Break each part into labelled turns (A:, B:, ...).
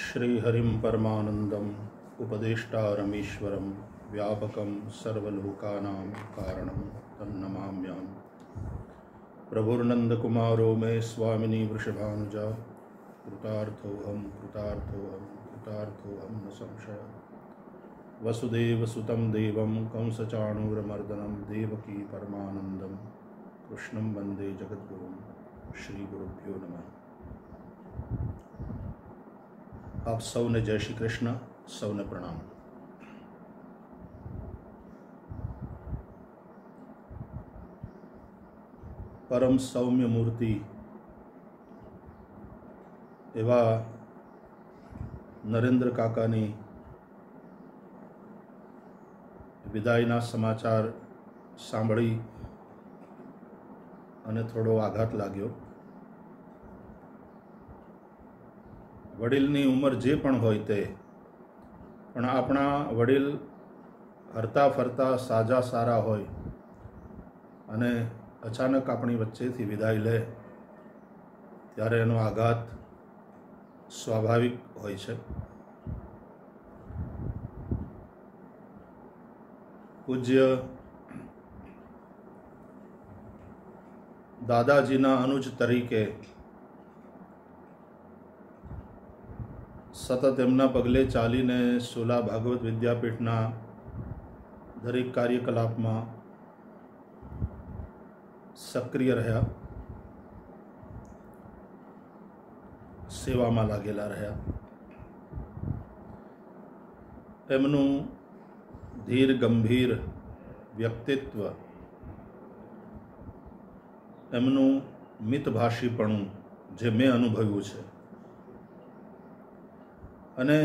A: श्रीहरिं परमानंदम् उपदेष्टारमीश्वरं व्यापकं सर्वलोकानां कारणं तन्नमाम्यहम्। प्रभुर्नंदकुमारो मे स्वामिनी वृषभानुजा कृतार्थोऽहं न संशय। वसुदेवसुतं देवं कंसचाणूरमर्दनं देवकी परमानंदं कृष्णं वंदे जगद्गुरुं। श्रीगुरुभ्यो नमः। आप सौने जय श्री कृष्ण, सौने प्रणाम। परम सौम्य मूर्ति एवा नरेंद्र काकानी विदायना समाचार सांभળી અને થોડો આઘાત लाग्यो। वडीलनी उमर जे पण होय ते, पण आपणा वडील हरता फरता साजा सारा होय अने अचानक अपनी वच्चेथी विदाय ले त्यारे एनो आघात स्वाभाविक होय छे। पूज्य दादाजीना अनुज तरीके सतत एमना पगले चालीने सोला भागवत विद्यापीठना दरेक कार्यकलाप में सक्रिय रह्या, सेवा में लागेला रह्या। एमनु धीर गंभीर व्यक्तित्व, एमनु मितभाषीपणु जे मैं अनुभव्यु छे अने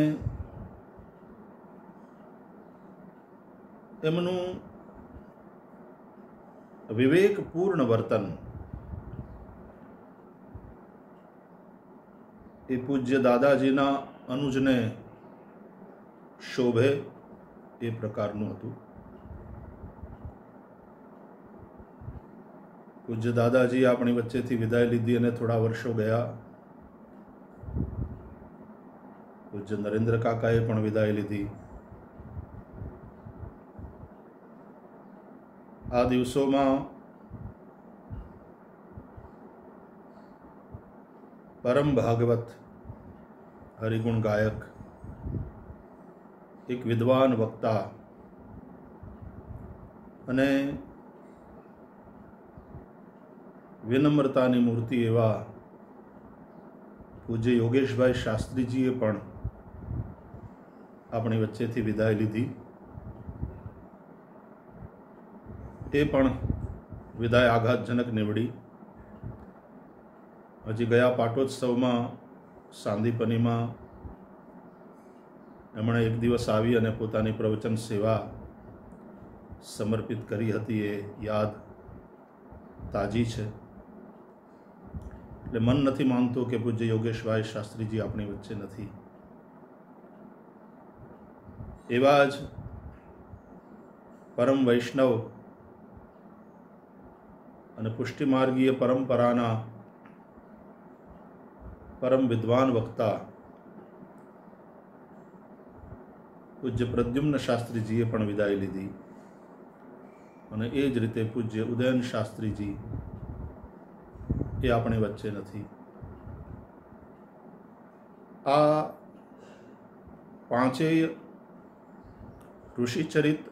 A: एमनु विवेकपूर्ण वर्तन ए पूज्य दादाजीना अनुजने शोभे ए प्रकारनु हतुं। पूज्य दादाजी अपनी वच्चेथी विदाय लीधी अने थोड़ा वर्षो गया। पूज्य नरेंद्र काकाए पण विदाय लीधी। आ दिवसोमां परम भागवत हरिगुण गायक, एक विद्वान वक्ता अने विनम्रतानी मूर्ति एवा पूज्य योगेशभाई शास्त्रीजीए पण अपनी वच्चेथी विदाय लीधी। ते पण विदाय आघातजनक निवड़ी। हजी गया पाटोत्सव में सांदीपनी में एमणे एक दिवस आवी अने पोतानी प्रवचन सेवा समर्पित करी हती, ए याद ताजी छे। એટલે मन नहीं मानतो कि पूज्य योगेशभाई शास्त्रीजी अपनी वच्चे नहीं। एवा ज परम वैष्णव अने पुष्टिमार्गीय परंपराना परम विद्वान वक्ता पूज्य प्रद्युम्न शास्त्रीजीए पण विदाय लीधी अने ए ज रीते पूज्य उदयन शास्त्रीजी ए अपनी वच्चे नहीं। आ पांचेय ऋषिचरित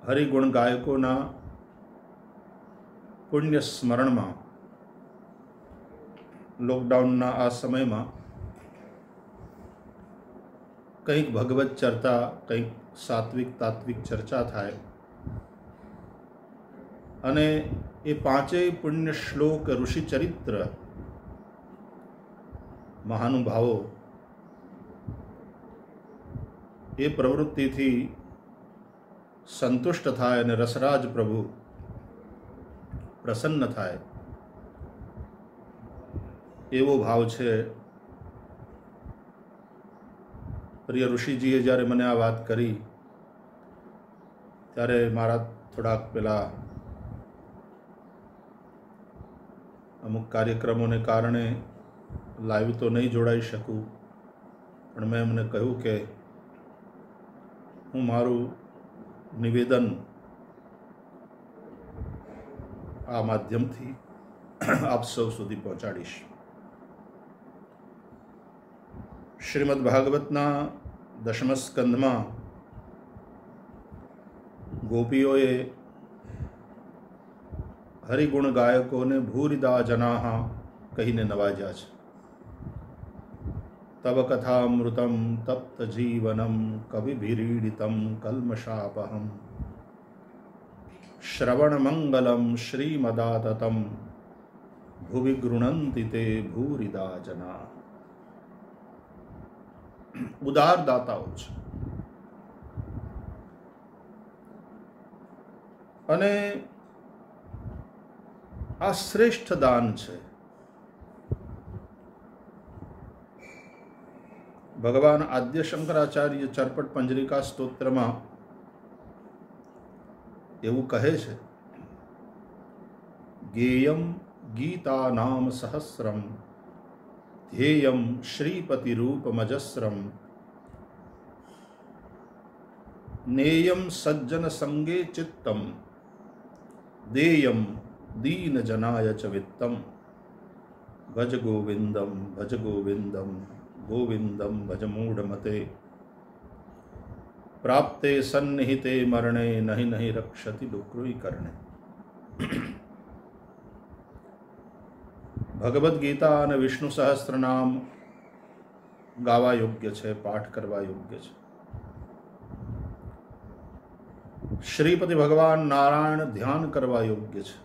A: हरिगुण गायकोना पुण्य स्मरण में लॉकडाउन आ समय में कंईक भगवत चर्चा, कंईक सात्विक तात्विक चर्चा थाय अने ए पांचेय पुण्य श्लोक ऋषि चरित्र महानुभावो ए प्रवृत्ति थी संतुष्ट थाय अने रसराज प्रभु प्रसन्न थाय एवो भाव छे। प्रिय ऋषिजीए ज्यारे मने आ वात करी त्यारे मारा थोड़ाक पेला अमुक कार्यक्रमों ने कारणे લાઈવ તો નહીં જોડાઈ શકું, પણ મેં એમને કહ્યું કે હું મારું નિવેદન આ માધ્યમથી આપ સૌ સુધી પહોંચાડીશ. શ્રીમદ ભાગવતના દશમ સ્કંદમાં ગોપીઓએ હરિગુણ ગાયકોને ભૂરિદા જનાહ કહીને નવાજ્યા છે. તવ કથામૃતમ તપ્ત જીવનમ કવિભીરીડિતમ કલ્મષાપહમ શ્રવણ મંગલમ શ્રીમદાતતમ ભુવિ ગૃણંતિ તે ભૂરિદા જના. ઉદાર દાતાઓ છે અને આ શ્રેષ્ઠ દાન છે. ભગવાન આદ્ય શંકરાચાર્ય ચરપટ પંજરિકા સ્તોત્રમાં એવું કહે છે, ગેયમ ગીતા નામ સહસ્રમ ધ્યેયમ શ્રીપતિ રૂપમજસ્રમ નેયમ સજ્જન સંગે ચિત્તમ દેયમ દીન જનાય ચ વિત્તમ ભજ ગોવિંદમ ભજ ગોવિંદમ ગોવિંદમ ભજ મૂઢમતે પ્રાપ્તે સન્નિહિતે મરણે નહીં નહીં રક્ષતિ ડુક્રુઈ કરણે. ભગવદ્ ગીતા અને વિષ્ણુ સહસ્ત્રનામ ગાવા યોગ્ય છે, પાઠ કરવા યોગ્ય છે. શ્રીપતિ ભગવાન નારાયણ ધ્યાન કરવા યોગ્ય છે.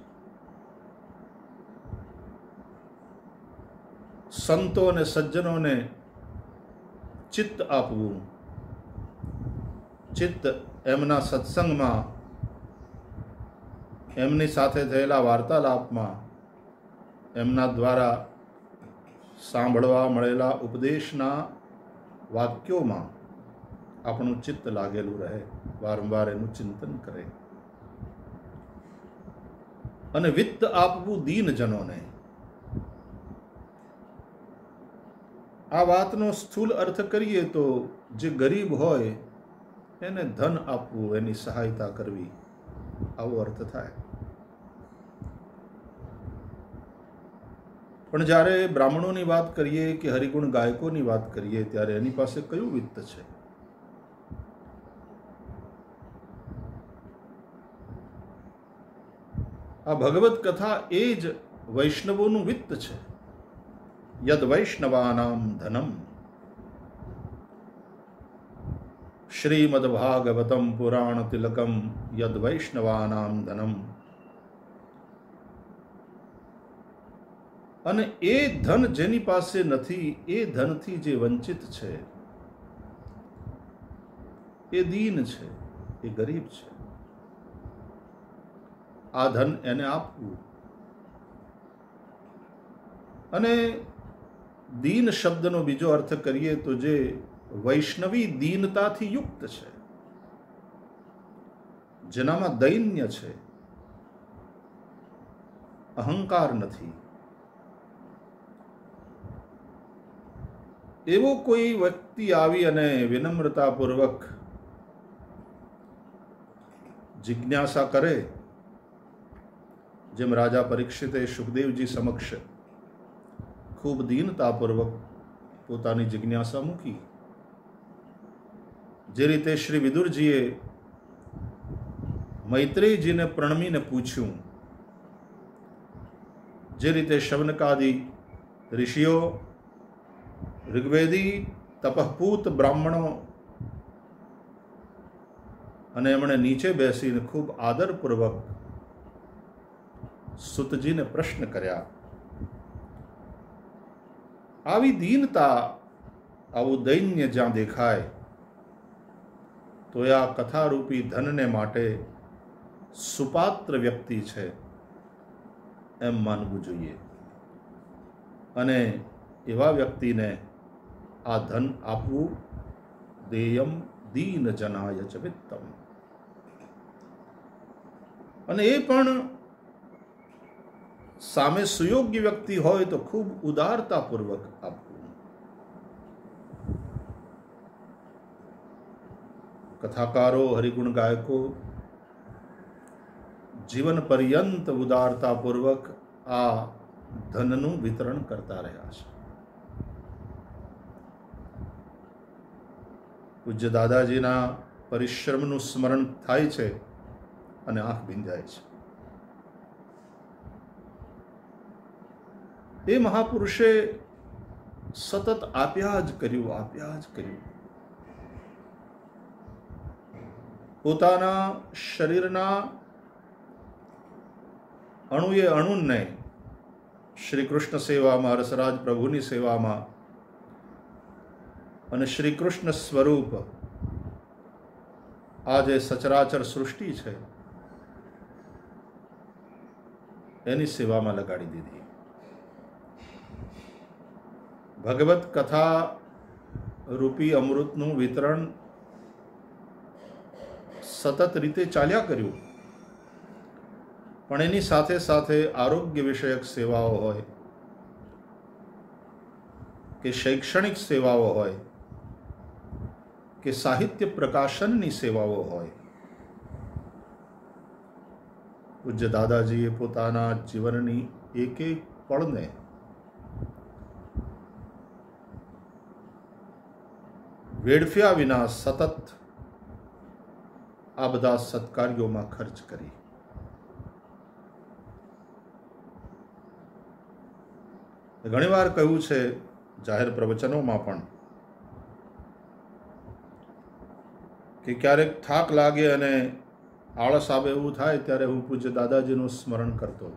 A: સંતો અને સજ્જનોને ચિત્ત આપવું, ચિત્ત એમના સત્સંગમાં, એમની સાથે થયેલા વાર્તાલાપમાં, એમના દ્વારા સાંભળવા મળેલા ઉપદેશના વાક્યોમાં આપણું ચિત્ત લાગેલું રહે, વારંવાર એનું ચિંતન કરે. અને વિત્ત આપવું દીનજનોને. આ વાતનો સ્થૂલ અર્થ કરીએ તો જે ગરીબ હોય એને ધન આપવું, એની સહાયતા કરવી, આવો અર્થ થાય. પણ જ્યારે બ્રાહ્મણોની વાત કરીએ કે હરિગુણ ગાયકોની વાત કરીએ ત્યારે એની પાસે કયું વિત્ત છે? આ ભગવત કથા એ જ વૈષ્ણવોનું વિત્ત છે. યદ વૈષ્ણવાનામ ધનમ. શ્રીમદ ભાગવતમ પુરાણ તિલકમ યદ વૈષ્ણવાનામ ધનમ. અને એ ધન જેની પાસે નથી, એ ધનથી જે વંચિત છે, એ દીન છે, એ ગરીબ છે. આ ધન એને આપવું. અને દીન શબ્દનો બીજો અર્થ કરીએ તો જે વૈષ્ણવી દીનતાથી યુક્ત છે, જેનામાં દૈન્ય છે, અહંકાર નથી, એવો કોઈ વ્યક્તિ આવી અને વિનમ્રતાપૂર્વક જિજ્ઞાસા કરે, જેમ રાજા પરીક્ષિતે સુખદેવજી સમક્ષ ખૂબ દીનતાપૂર્વક પોતાની જિજ્ઞાસા મૂકી, જે રીતે શ્રી વિદુરજીએ મૈત્રેયજીને પ્રણમીને પૂછ્યું, જે રીતે શૌનકાદિ ઋષિઓ, ઋગ્વેદી તપઃપૂત બ્રાહ્મણો અને એમણે નીચે બેસીને ખૂબ આદરપૂર્વક સુતજીને પ્રશ્ન કર્યા. આવી દીનતા, આવું દૈન્ય જ્યાં દેખાય તો એ આ કથારૂપી ધનને માટે સુપાત્ર વ્યક્તિ છે એમ માનવું જોઈએ. અને એવા વ્યક્તિને આ ધન આપવું દેયમ દીન જનાય ચ વિત્તમ. અને એ પણ सामे सुयोग्य व्यक्ति होय तो खूब उदारतापूर्वक आपવું. कथाकारो हरिगुण गायको जीवन पर्यंत उदारतापूर्वक आ ધનનું વિતરણ કરતા રહ્યા છે. પૂજ્ય દાદાજીના પરિશ્રમનું સ્મરણ થાય છે અને આંખ ભીંજાય છે. એ મહાપુરુષે સતત આપ્યા જ કર્યું. પોતાના શરીરના અણુએ અણુને શ્રી કૃષ્ણ સેવામાં, રસરાજ પ્રભુની સેવામાં અને શ્રી કૃષ્ણ સ્વરૂપ આ જે સચરાચર સૃષ્ટિ છે એની સેવામાં લગાડી દીધી. ભગવત કથા રૂપી અમૃતનું વિતરણ સતત રીતે ચાલ્યા કર્યું, પણ એની સાથે સાથે આરોગ્ય વિષયક સેવાઓ હોય કે શૈક્ષણિક સેવાઓ હોય કે સાહિત્ય પ્રકાશનની સેવાઓ હોય, પૂજ્ય દાદાજીએ પોતાના જીવનની એક એક પળને વેડફ્યા વિના સતત આ બધા સત્કાર્યોમાં ખર્ચ કરી. ઘણીવાર કહ્યું છે જાહેર પ્રવચનોમાં પણ કે ક્યારેક થાક લાગે અને આળસ આવે એવું થાય ત્યારે હું પૂજ્ય દાદાજીનું સ્મરણ કરતો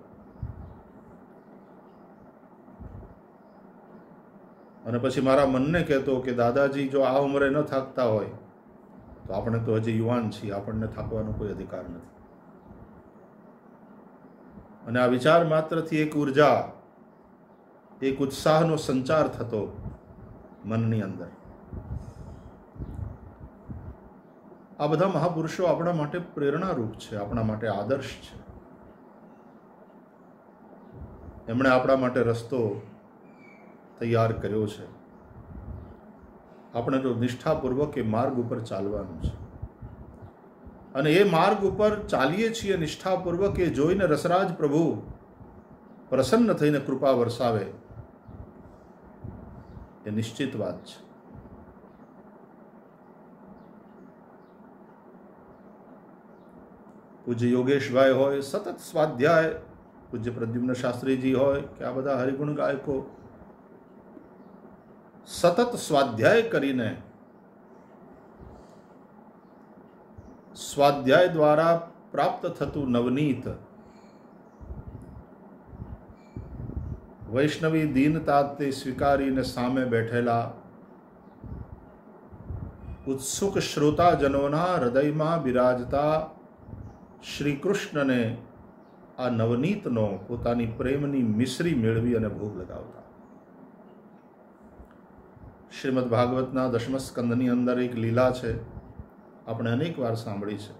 A: અને પછી મારા મનને કહેતો કે દાદાજી જો આ ઉંમરે ન થાકતા હોય તો આપણે તો હજી યુવાન છીએ, આપણને થાકવાનો કોઈ અધિકાર નથી. અને આ વિચાર માત્રથી એક ઉર્જા, એક ઉત્સાહનો સંચાર થતો મનની અંદર. આ બધા મહાપુરુષો આપણા માટે પ્રેરણારૂપ છે, આપણા માટે આદર્શ છે. એમણે આપણા માટે રસ્તો તૈયાર કર્યો છે. આપણે તો નિષ્ઠાપૂર્વક એ માર્ગ ઉપર ચાલવાનું છે અને એ માર્ગ ઉપર ચાલીએ છીએ નિષ્ઠાપૂર્વક એ જોઈને રસરાજ પ્રભુ પ્રસન્ન થઈને કૃપા વરસાવે એ નિશ્ચિત વાત છે. પૂજ્ય યોગેશભાઈ હોય, સતત સ્વાધ્યાય, પૂજ્ય પ્રદ્યુમ્ન શાસ્ત્રીજી હોય કે આ બધા હરિગુણ ગાયકો સતત સ્વાધ્યાય કરીને સ્વાધ્યાય દ્વારા પ્રાપ્ત થતું નવનીત વૈષ્ણવી દીનતા તે સ્વીકારીને સામે બેઠેલા ઉત્સુક શ્રોતાજનોના હૃદયમાં બિરાજતા શ્રી કૃષ્ણને આ નવનીતનો પોતાની પ્રેમની મિશ્રી મેળવી અને ભોગ લગાવતા. શ્રીમદ ભાગવતના દશમ સ્કંદની અંદર એક લીલા છે, આપણે અનેક વાર સાંભળી છે.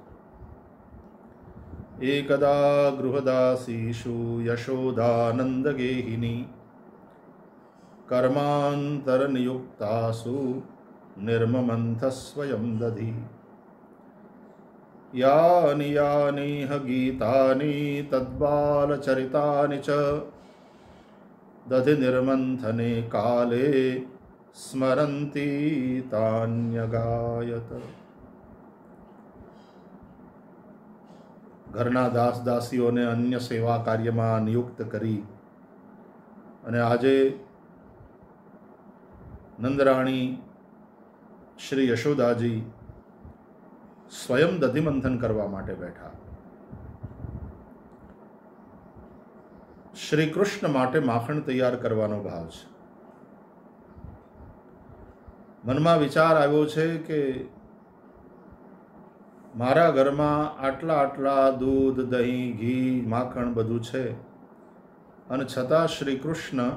A: એકદા ગૃહદાસીષુ યશોદાનંદ ગેહિની કર્માંતર નિયુક્તાસુ નિર્મમંથ સ્વયં દધી યાની યાની ગીતાની તદ્બાલચરિતાની ચ દધિ નિર્મંથને કાલે સ્મરંતી તાન્યગાયત. ઘરના દાસ દાસીઓને અન્ય સેવા કાર્યમાં નિયુક્ત કરી અને આજે નંદરાણી શ્રી યશોદાજી સ્વયં દધિમંથન કરવા માટે બેઠા. શ્રી કૃષ્ણ માટે માખણ તૈયાર કરવાનો ભાવ છે. મનમાં વિચાર આવ્યો છે કે મારા ઘરમાં આટલા આટલા દૂધ, દહીં, ઘી, માખણ બધું છે અને છતાં શ્રી કૃષ્ણ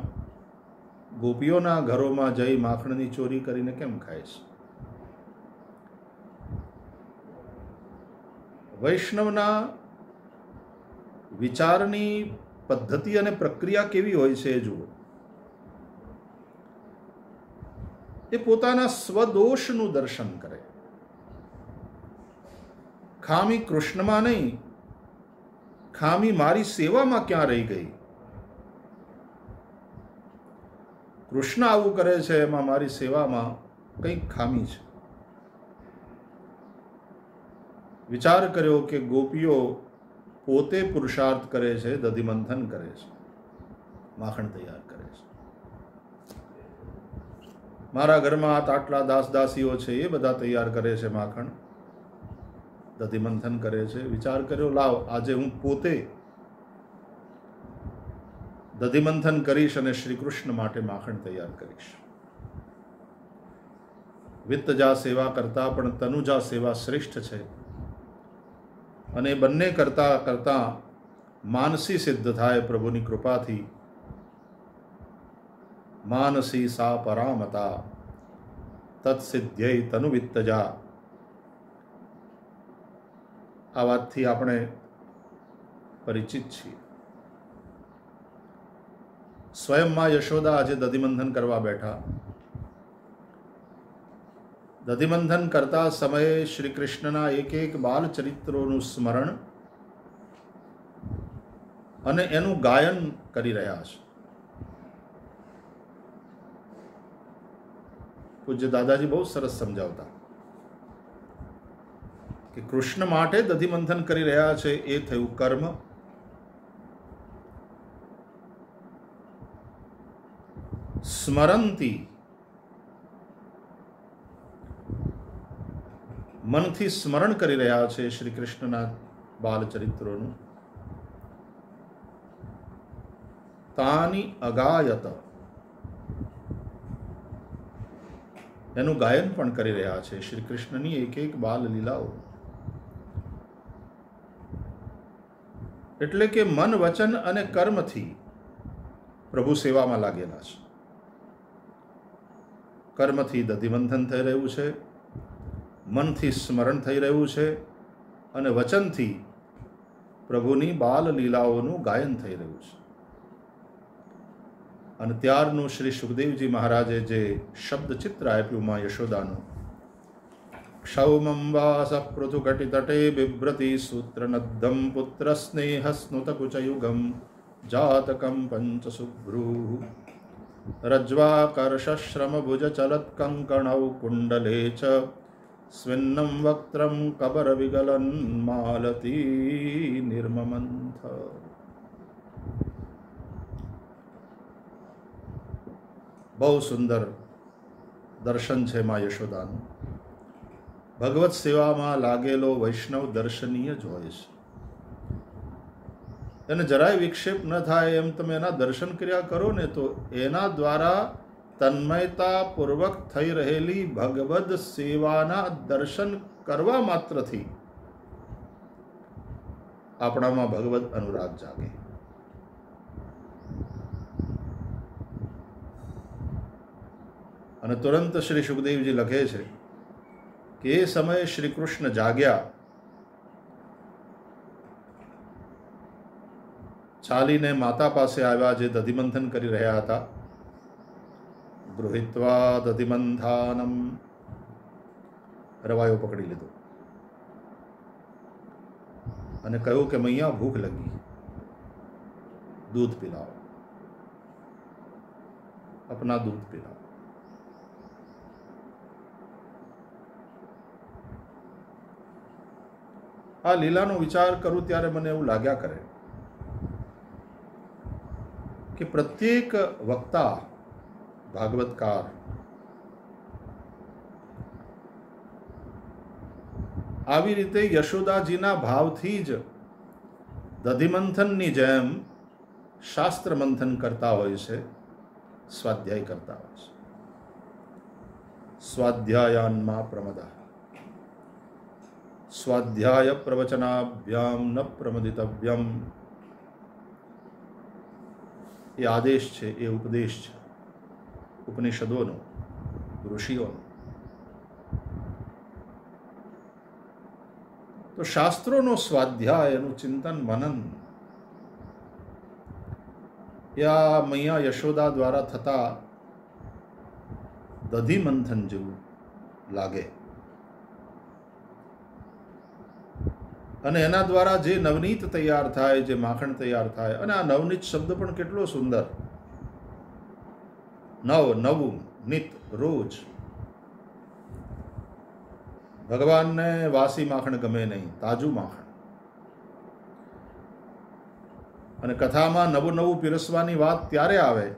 A: ગોપીઓના ઘરોમાં જઈ માખણની ચોરી કરીને કેમ ખાય છે? વૈષ્ણવના વિચારની પદ્ધતિ અને પ્રક્રિયા કેવી હોય છે એ જુઓ. એ પોતાના સ્વદોષનું દર્શન કરે. ખામી કૃષ્ણમાં નહીં, ખામી મારી સેવામાં ક્યાં રહી ગઈ. કૃષ્ણ આવું કરે છે એમાં મારી સેવામાં કંઈક ખામી છે. વિચાર કર્યો કે ગોપીઓ પોતે પુરુષાર્થ કરે છે, દધિમંથન કરે છે, માખણ તૈયાર કરે છે. મારા ઘરમાં આટલા દાસ દાસીઓ છે, એ બધા તૈયાર કરે છે માખણ, દધિમંથન કરે છે. વિચાર કર્યો, લાવ આજે હું પોતે દધિમંથન કરીશ અને શ્રી કૃષ્ણ માટે માખણ તૈયાર કરીશ. વિત્તજા સેવા કરતા પણ તનુજા સેવા શ્રેષ્ઠ છે અને બંને કરતા કરતા માનસી સિદ્ધ થાય પ્રભુની કૃપાથી. માનસી સા પરામતા તત્સિદ્ધ્યૈ તનુ વિત્તજા. આ વાતથી આપણે પરિચિત છીએ. સ્વયં માં યશોદા આજે દધિમંથન કરવા બેઠા. દધિમંથન કરતા સમયે શ્રી કૃષ્ણના એક એક બાલ ચરિત્રોનું સ્મરણ અને એનું ગાયન કરી રહ્યા છે. પૂજ્ય દાદાજી બહુ સરસ સમજાવતા કે કૃષ્ણ માટે દધિમંથન કરી રહ્યા છે એ થયું કર્મ. સ્મરંતી મનથી સ્મરણ કરી રહ્યા છે શ્રી કૃષ્ણના બાલચરિત્રોનું. તાની અગાયત એનું ગાયન પણ કરી રહ્યા છે શ્રી કૃષ્ણની એક એક બાલ લીલાઓ. એટલે કે મન, વચન અને કર્મથી પ્રભુ સેવામાં લાગેલા છે. કર્મથી દધિમંથન થઈ રહ્યું છે, મનથી સ્મરણ થઈ રહ્યું છે અને વચનથી પ્રભુની બાલ લીલાઓનું ગાયન થઈ રહ્યું છે. અને ત્યારનું શ્રી સુખદેવજી મહારાજે જે શબ્દ ચિત્ર આપ્યું માં યશોદાનું, ક્ષૌમં વાસ પૃથુકટિતટે બિભ્રતિ સૂત્રનદ્ધમ પુત્ર સ્નેહ સ્નુતકુચયુગમ જાતકમ પંચસુભ્રૂ રજ્વાકર્ષશ્રમ ભુજ ચલત કંકણૌ કુંડલે ચ સ્વિન્નમ વક્ત્રમ કબર વિગલન માલતી નિર્મમંથ. બહુ સુંદર દર્શન છે માં યશોદાનું. ભગવત સેવામાં લાગેલો વૈષ્ણવ દર્શનીય જ હોય છે. એને જરાય વિક્ષેપ ન થાય એમ તમે એના દર્શન કર્યા કરો ને તો એના દ્વારા તન્મયતા પૂર્વક થઈ રહેલી ભગવદ સેવાના દર્શન કરવા માત્રથી આપણામાં ભગવદ અનુરાગ જાગે. અને તુરંત શ્રી સુખદેવજી લખે છે કે એ સમયે શ્રી કૃષ્ણ જાગ્યા, ચાલીને માતા પાસે આવ્યા જે દધિમંથન કરી રહ્યા હતા. ગૃહિત્વા દધિમંથાનમ, રવાયો પકડી લીધો અને કહ્યું કે મૈયા ભૂખ લગી, દૂધ પીલાવો, અપના દૂધ પીલાવો. આ લીલાનો વિચાર કરું ત્યારે મને એવું લાગ્યા કરે કે પ્રત્યેક વક્તા, ભાગવતકાર આવી રીતે યશોદાજીના ભાવથી જ દધિમંથનની જેમ શાસ્ત્ર મંથન કરતા હોય છે, સ્વાધ્યાય કરતા હોય છે. સ્વાધ્યાયાન્મા પ્રમદા, સ્વાધ્યાય પ્રવચનાભ્યામ ન પ્રમદિતવ્યમ. એ આદેશ છે, એ ઉપદેશ છે ઉપનિષદોનો, ઋષિઓનો. તો શાસ્ત્રોનો સ્વાધ્યાય, એનું ચિંતન મનન या મૈયા યશોદા દ્વારા થતા દધી મંથન જેવું લાગે અને એના દ્વારા જે નવનીત તૈયાર થાય, જે માખણ તૈયાર થાય, અને આ નવનીત શબ્દ પણ કેટલો સુંદર, નવું નિત રોજ. ભગવાનને વાસી માખણ ગમે નહીં, તાજું માખણ. અને કથામાં નવું પીરસવાની વાત ત્યારે આવે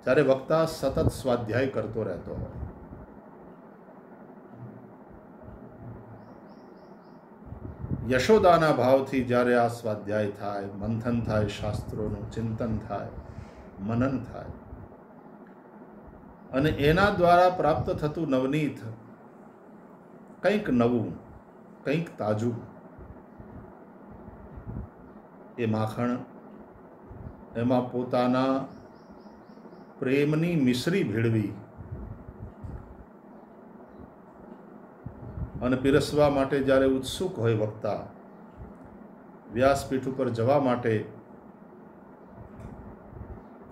A: જ્યારે વક્તા સતત સ્વાધ્યાય કરતો રહેતો હોય. યશોદાના ભાવથી જ્યારે આ સ્વાધ્યાય થાય, મંથન થાય, શાસ્ત્રોનું ચિંતન થાય, મનન થાય, અને એના દ્વારા પ્રાપ્ત થતું નવનીત, કંઈક નવું, કંઈક તાજું, એ માખણ, એમાં પોતાના પ્રેમની મિશ્રી ભેળવી અને પીરસવા માટે જ્યારે ઉત્સુક હોય વક્તા, વ્યાસપીઠ ઉપર જવા માટે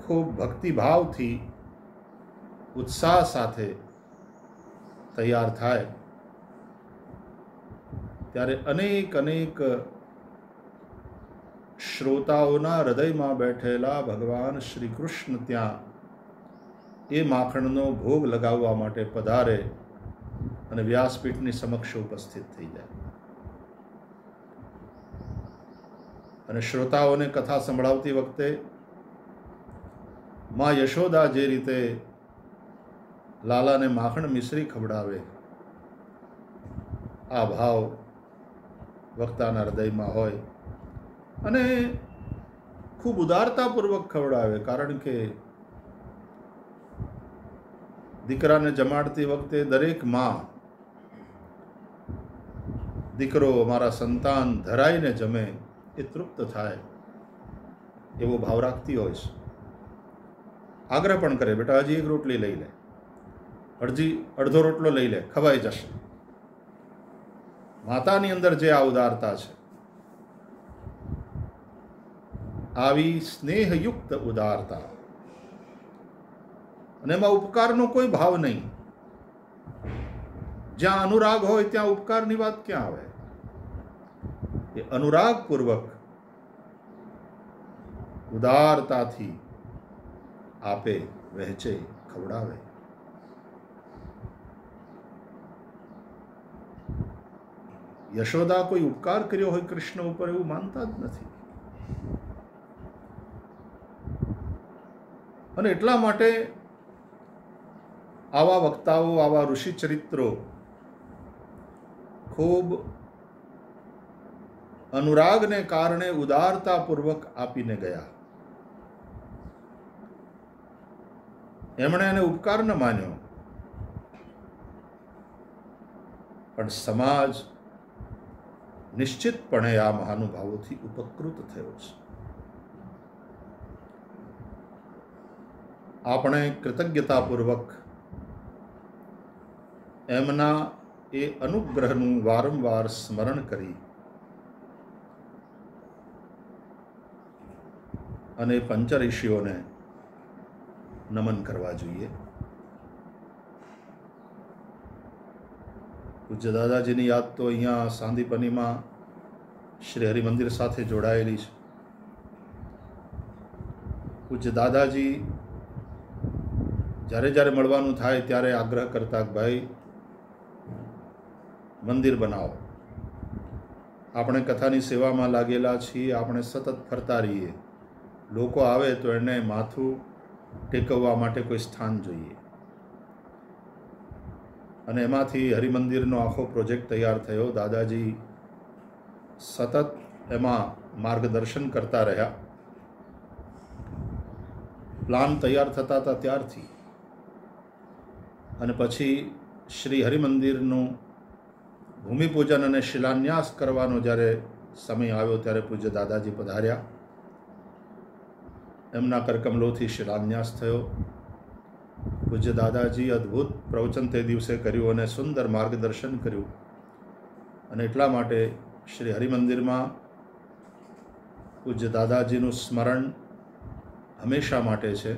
A: ખૂબ ભક્તિભાવથી, ઉત્સાહ સાથે તૈયાર થાય, ત્યારે અનેક શ્રોતાઓના હૃદયમાં બેઠેલા ભગવાન શ્રી કૃષ્ણ ત્યાં એ માખણનો ભોગ લગાવવા માટે પધારે અને વ્યાસપીઠની સમક્ષ ઉપસ્થિત થઈ જાય. અને શ્રોતાઓને કથા સંભળાવતી વખતે માં યશોદા જે રીતે લાલાને માખણ મિશ્રી ખવડાવે, આ ભાવ વક્તાના હૃદયમાં હોય અને ખૂબ ઉદારતાપૂર્વક ખવડાવે. કારણ કે દીકરાને જમાડતી વખતે દરેક માં દીકરો મારા સંતાન ધરાઈને જમે, એ તૃપ્ત થાય એવો ભાવ રાખતી હોય છે. આગ્રહ પણ કરે, બેટા હજી એક રોટલી લઈ લે, અડધો રોટલો લઈ લે, ખવાઈ જશે. માતાની અંદર જે આ ઉદારતા છે, આવી સ્નેહયુક્ત ઉદારતા, અને એમાં ઉપકારનો કોઈ ભાવ નહીં. જ્યાં અનુરાગ હોય ત્યાં ઉપકારની વાત ક્યાં આવે? એ અનુરાગપૂર્વક, ઉદારતાથી આપે, વહેંચે, ખવડાવે. યશોદા કોઈ ઉપકાર કર્યો હોય કૃષ્ણ ઉપર એવું માનતા જ નથી. અને એટલા માટે આવા વક્તાઓ, આવા ઋષિ ચરિત્રો ખૂબ અનુરાગને કારણે ઉદારતાપૂર્વક આપીને ગયા. એમણે એને ઉપકાર ન માન્યો, પણ સમાજ નિશ્ચિતપણે આ મહાનુભાવોથી ઉપકૃત થયો છે. આપણે કૃતજ્ઞતાપૂર્વક એમના એ અનુગ્રહનું વારંવાર સ્મરણ કરી અને પંચઋષિઓને નમન કરવા જોઈએ. પૂજ્ય દાદાજીની યાદ તો અહીંયા સાંદીપનીમાં શ્રી હરિમંદિર સાથે જોડાયેલી છે. પૂજ્ય દાદાજી જ્યારે જ્યારે મળવાનું થાય ત્યારે આગ્રહ કરતા કે ભાઈ મંદિર બનાવો, આપણે કથાની સેવામાં લાગેલા છીએ, આપણે સતત ફરતા રહીએ, લોકો આવે તો એને માથું ટેકવવા માટે કોઈ સ્થાન જોઈએ. અને એમાંથી હરિમંદિરનો આખો પ્રોજેક્ટ તૈયાર થયો. દાદાજી સતત એમાં માર્ગદર્શન કરતા રહ્યા. પ્લાન તૈયાર થતા હતા ત્યારથી, અને પછી શ્રી હરિમંદિરનું ભૂમિપૂજન અને શિલાન્યાસ કરવાનો જ્યારે સમય આવ્યો ત્યારે પૂજ્ય દાદાજી પધાર્યા. એમના કરકમલોથી શિલાન્યાસ થયો. પૂજ્ય દાદાજી અદ્ભુત પ્રવચન તે દિવસે કર્યું અને સુંદર માર્ગદર્શન કર્યું. અને એટલા માટે શ્રી હરિમંદિરમાં પૂજ્ય દાદાજીનું સ્મરણ હંમેશા માટે છે.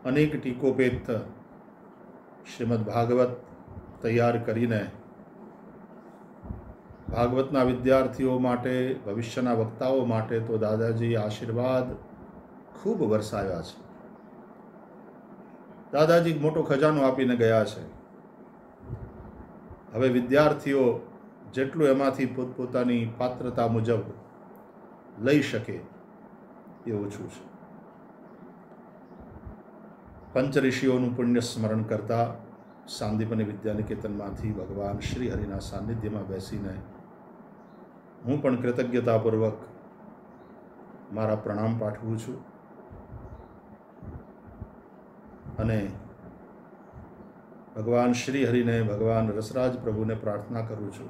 A: અનેક ટીકોપેત શ્રીમદ ભાગવત તૈયાર કરીને ભાગવતના વિદ્યાર્થીઓ માટે, ભવિષ્યના વક્તાઓ માટે તો દાદાજીએ આશીર્વાદ ખૂબ વરસાવ્યા છે. દાદાજી મોટો ખજાનો આપીને ગયા છે. હવે વિદ્યાર્થીઓ જેટલું એમાંથી પોતપોતાની પાત્રતા મુજબ લઈ શકે એ ઓછું છે. પંચ ઋષિઓનું પુણ્ય સ્મરણ કરતા સાંદીપની વિદ્યાનિકેતનમાંથી ભગવાન શ્રી હરિના સાનિધ્યમાં બેસીને હું પણ કૃતજ્ઞતાપૂર્વક મારા પ્રણામ પાઠવું છું અને ભગવાન શ્રી હરિને, ભગવાન રસરાજ પ્રભુને પ્રાર્થના કરું છું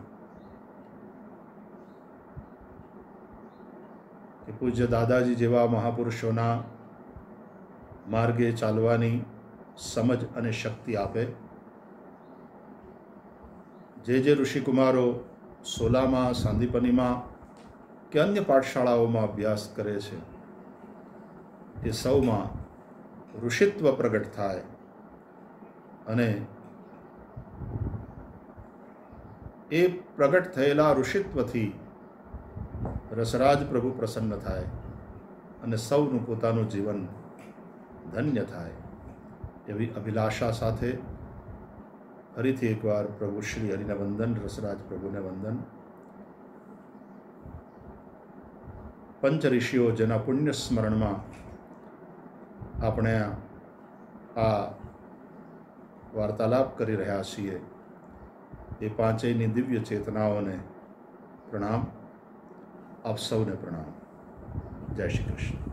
A: કે પૂજ્ય દાદાજી જેવા મહાપુરુષોના માર્ગે ચાલવાની સમજ અને શક્તિ આપે. જે ઋષિકુમારો સોલામાં, સાંદીપનીમાં કે અન્ય પાઠશાળાઓમાં અભ્યાસ કરે છે એ સૌમાં ઋષિત્વ પ્રગટ થાય અને એ પ્રગટ થયેલા ઋષિત્વથી રસરાજ પ્રભુ પ્રસન્ન થાય અને સૌનું પોતાનું જીવન ધન્ય થાય એવી અભિલાષા સાથે ફરીથી એકવાર પ્રભુ શ્રી હરિને વંદન, રસરાજ પ્રભુને વંદન. પંચ ઋષિઓ જેના પુણ્ય સ્મરણમાં આપણે આ વાર્તાલાપ કરી રહ્યા છીએ એ પાંચેયની દિવ્ય ચેતનાઓને પ્રણામ. આપ સૌને પ્રણામ. જય શ્રી કૃષ્ણ.